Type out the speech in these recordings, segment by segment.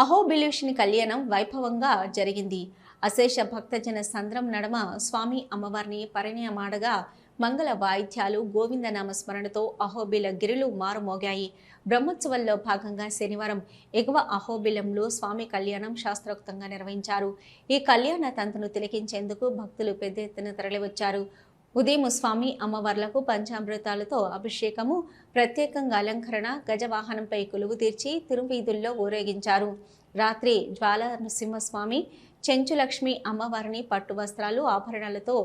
అహోబిలేషుని కళ్యాణం వైభవంగా జరిగింది. అశేష భక్తజన సంద్రం నడమ స్వామి అమ్మవారిని పరిణయమాడగా మంగళ వాయిద్యాలు గోవిందనామ స్మరణతో అహోబిల గిరులు మారుమోగాయి. బ్రహ్మోత్సవాల్లో భాగంగా శనివారం ఎగువ అహోబిలంలో స్వామి కళ్యాణం శాస్త్రోక్తంగా నిర్వహించారు. ఈ కళ్యాణ తంతును తిలకించేందుకు భక్తులు పెద్ద ఎత్తున తరలివచ్చారు. ఉదయం స్వామి అమ్మవార్లకు పంచామృతాలతో అభిషేకము, ప్రత్యేకంగా అలంకరణ, గజవాహనంపై కొలువు తీర్చి తిరువీధుల్లో ఊరేగించారు. రాత్రి జ్వాల నృసింహస్వామి, చెంచులక్ష్మి అమ్మవారిని పట్టు వస్త్రాలు, ఆభరణాలతో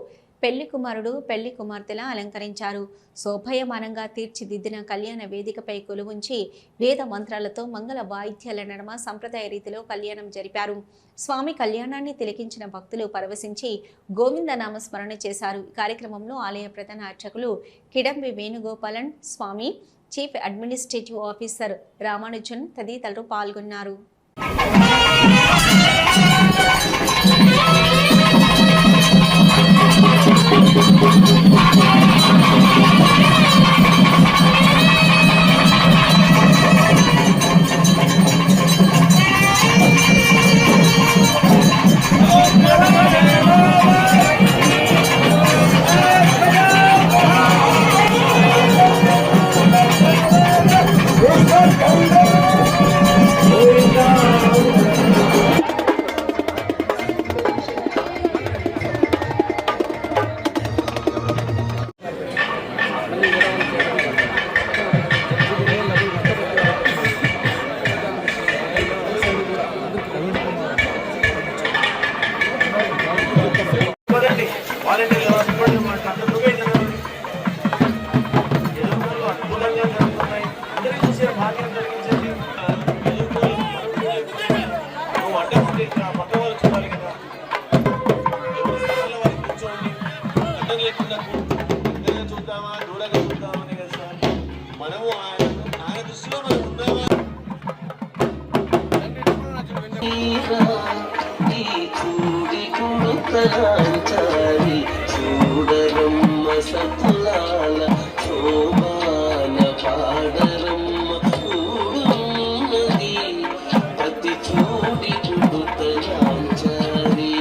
పెళ్లి కుమారుడు, పెళ్లి కుమార్తెలా అలంకరించారు. శోభయమానంగా తీర్చిదిద్దిన కళ్యాణ వేదికపై కొలువుంచి వేద మంత్రాలతో మంగళ వాయిద్యాల నడమ సంప్రదాయ రీతిలో కళ్యాణం జరిపారు. స్వామి కళ్యాణాన్ని తిలకించిన భక్తులు పరవశించి గోవిందనామ స్మరణ చేశారు. ఈ కార్యక్రమంలో ఆలయ ప్రధాన అర్చకులు కిడంబి వేణుగోపాలన్ స్వామి, చీఫ్ అడ్మినిస్ట్రేటివ్ ఆఫీసర్ రామానుజన్ తదితరులు పాల్గొన్నారు. చూడరమ్మ సతులాల శోభాన పాడరమ్మ ఊడున్నది ప్రతి చూడి చూడుతలాంచారి.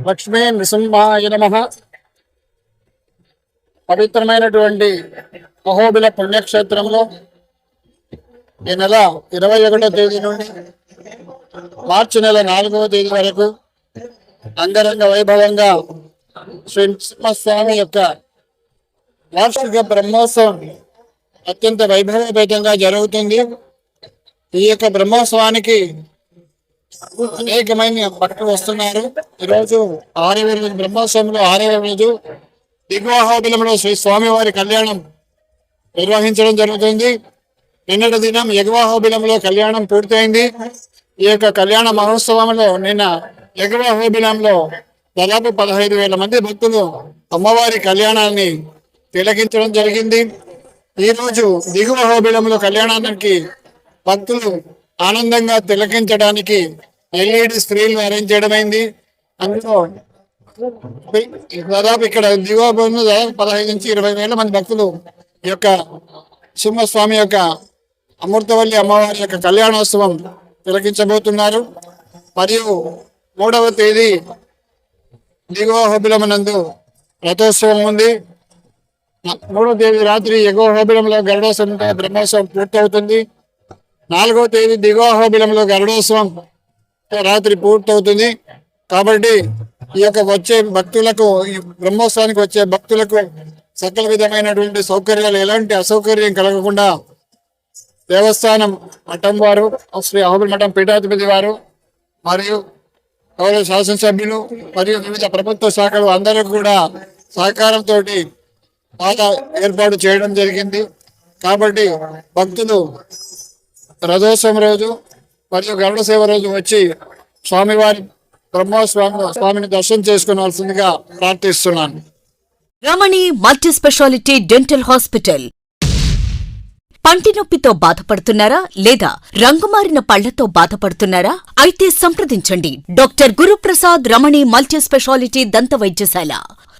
లక్ష్మీ నృసింహాయ నమః. పవిత్రమైనటువంటి అహోబిల పుణ్యక్షేత్రంలో ఈ నెల 21వ తేదీ నుండి మార్చి నెల 4వ తేదీ వరకు అంగరంగ వైభవంగా శ్రీ నృసింహస్వామి యొక్క వార్షిక బ్రహ్మోత్సవం అత్యంత వైభవపేతంగా జరుగుతుంది. ఈ యొక్క బ్రహ్మోత్సవానికి అనేకమైన భక్తులు వస్తున్నారు. ఈరోజు 6వ రోజు బ్రహ్మోత్సవంలో 6వ రోజు దిగువ అహోబిలంలో శ్రీ స్వామివారి కళ్యాణం నిర్వహించడం జరుగుతుంది. నిన్నటి దినం ఎగువ అహోబిలంలో కళ్యాణం పూర్తయింది. ఈ యొక్క కళ్యాణ మహోత్సవంలో నిన్న ఎగువ అహోబిలంలో దాదాపు 15,000 మంది భక్తులు అమ్మవారి కళ్యాణాన్ని తిలకించడం జరిగింది. ఈరోజు దిగువ అహోబిలంలో కళ్యాణానికి భక్తులు ఆనందంగా తిలకించడానికి LED స్క్రీన్లు అరేంజ్ చేయడమైంది. అందులో దాదాపు ఇక్కడ దిగువ దాదాపు 15 నుంచి 20,000 మంది భక్తులు ఈ యొక్క సింహస్వామి యొక్క అమృతవల్లి అమ్మవారి యొక్క కళ్యాణోత్సవం తిలకించబోతున్నారు. మరియు 3వ తేదీ దిగువ అహోబిలమునందు రథోత్సవం ఉంది. 3వ తేదీ రాత్రి ఎగువ అహోబిలంలో గరుడోత్సవం బ్రహ్మోత్సవం పూర్తవుతుంది. 4వ తేదీ దిగువ అహోబిలంలో గరుడోత్సవం రాత్రి పూర్తవుతుంది. కాబట్టి ఈ యొక్క వచ్చే భక్తులకు, ఈ బ్రహ్మోత్సవానికి వచ్చే భక్తులకు సకల విధమైనటువంటి సౌకర్యాలు, ఎలాంటి అసౌకర్యం కలగకుండా దేవస్థానం మఠం వారు, శ్రీ అహోబిల మఠం పీఠాధిపతి వారు మరియు గౌరవ శాసనసభ్యులు మరియు వివిధ ప్రభుత్వ శాఖలు అందరూ కూడా సహకారంతో బాగా ఏర్పాటు చేయడం జరిగింది. కాబట్టి భక్తులు రథోత్సవం రోజు మరియు గరుడ సేవ రోజు వచ్చి స్వామివారి స్వామిని దర్శనం చేసుకోవాల్సిందిగా ప్రార్థిస్తున్నాను. రమణి మల్టీ స్పెషాలిటీ డెంటల్ హాస్పిటల్. పంటి నొప్పితో బాధపడుతున్నారా లేదా రంగుమారిన పళ్లతో బాధపడుతున్నారా? అయితే సంప్రదించండి డాక్టర్ గురుప్రసాద్ రమణి మల్టీ స్పెషాలిటీ దంత వైద్యశాల.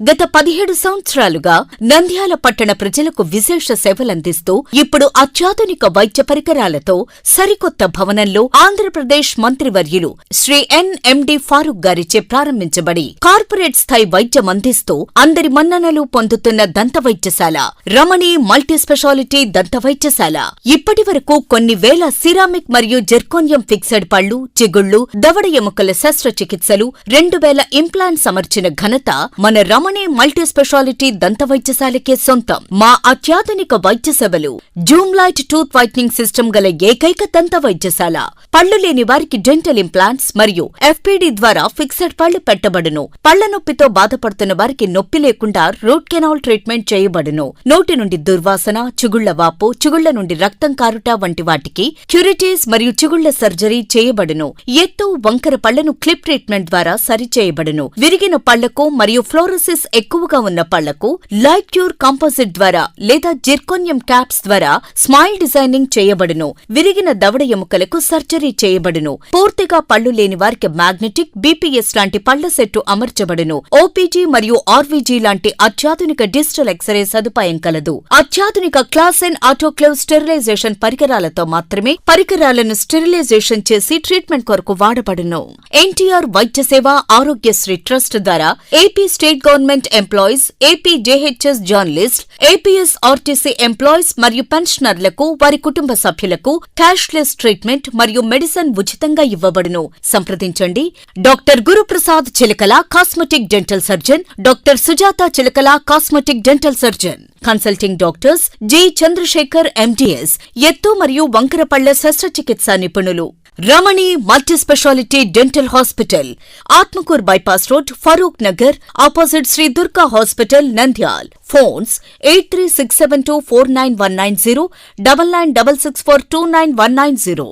గత 17 సంవత్సరాలుగా నంద్యాల పట్టణ ప్రజలకు విశేష సేవలందిస్తూ ఇప్పుడు అత్యాధునిక వైద్య పరికరాలతో సరికొత్త భవనంలో ఆంధ్రప్రదేశ్ మంత్రివర్యులు శ్రీ NMD ఫారూక్ గారిచే ప్రారంభించబడి కార్పొరేట్ స్థాయి వైద్యం అందిస్తూ అందరి మన్ననలు పొందుతున్న దంత వైద్యశాల రమణి మల్టీ స్పెషాలిటీ దంత వైద్యశాల. ఇప్పటి వరకు కొన్ని వేల సిరామిక్ మరియు జెర్కోనియం ఫిక్సెడ్ పళ్లు, చిగుళ్లు, దవడ ఎముకల శస్త్రచికిత్సలు, 2000 ఇంప్లాంట్స్ అమర్చిన ఘనత మన రమణి మల్టీ స్పెషాలిటీ దంత వైద్యశాలకే సొంతం. మా అత్యాధునిక వైద్య సేవలు Zoom light tooth whitening system గల ఏకైక దంత వైద్యశాల. పళ్లు లేని వారికి డెంటల్ ఇంప్లాంట్స్ మరియు FPD ద్వారా ఫిక్సెడ్ పళ్లు పెట్టబడును. పళ్ల నొప్పితో బాధపడుతున్న వారికి నొప్పి లేకుండా రూట్ కెనాల్ ట్రీట్మెంట్ చేయబడును. నోటి నుండి దుర్వాసన, చిగుళ్ల వాపు, చిగుళ్ల నుండి రక్తం కారుట వంటి వాటికి క్యూరిటీస్ మరియు చిగుళ్ల సర్జరీ చేయబడును. ఎత్తు, వంకర పళ్లను క్లిప్ ట్రీట్మెంట్ ద్వారా సరిచేయబడును. విరిగిన పళ్లకు మరియు ఫ్లోరోసిస్ ఎక్కువగా ఉన్న పళ్లకు లైట్ క్యూర్ కాంపోజిట్ ద్వారా లేదా జిర్కోనియం క్యాప్స్ ద్వారా స్మైల్ డిజైనింగ్ చేయబడును. విరిగిన దవడ ఎముకలకు సర్జరీ చేయబడును. పూర్తిగా పళ్లు లేని వారికి మ్యాగ్నెటిక్, BPS లాంటి పళ్ల సెట్టు అమర్చబడును. OPG మరియు RVG లాంటి అత్యాధునిక డిజిటల్ ఎక్స్రే సదుపాయం కలదు. అత్యాధునిక క్లాస్ N ఆటోక్లేవ్ స్టెరిలైజేషన్ పరికరాలతో మాత్రమే పరికరాలను స్టెరిలైజేషన్ చేసి ట్రీట్మెంట్ కొరకు వాడబడును. NTR వైద్య సేవ ఆరోగ్యశ్రీ ట్రస్ట్ ద్వారా AP state government employees, AP JHS journalist, APS RTC employees మరియు పెన్షనర్లకు వారి కుటుంబ సభ్యులకు క్యాష్లెస్ ట్రీట్మెంట్ మరియు మెడిసిన్ ఉచితంగా ఇవ్వబడును. సంప్రదించండి doctor Guruprasad Chilakala cosmetic dental surgeon, doctor Sujatha Chilakala cosmetic dental surgeon. Consulting doctors G Chandrasekhar MDS, ఎత్తు మరియు వంకర పళ్ల శస్త్రచికిత్సా నిపుణులు. Ramani multi specialty dental hospital, Atmakur bypass road, Farooq Nagar, opposite Shri Durga hospital, Nandyal. Phones 8367249190, 9966429190.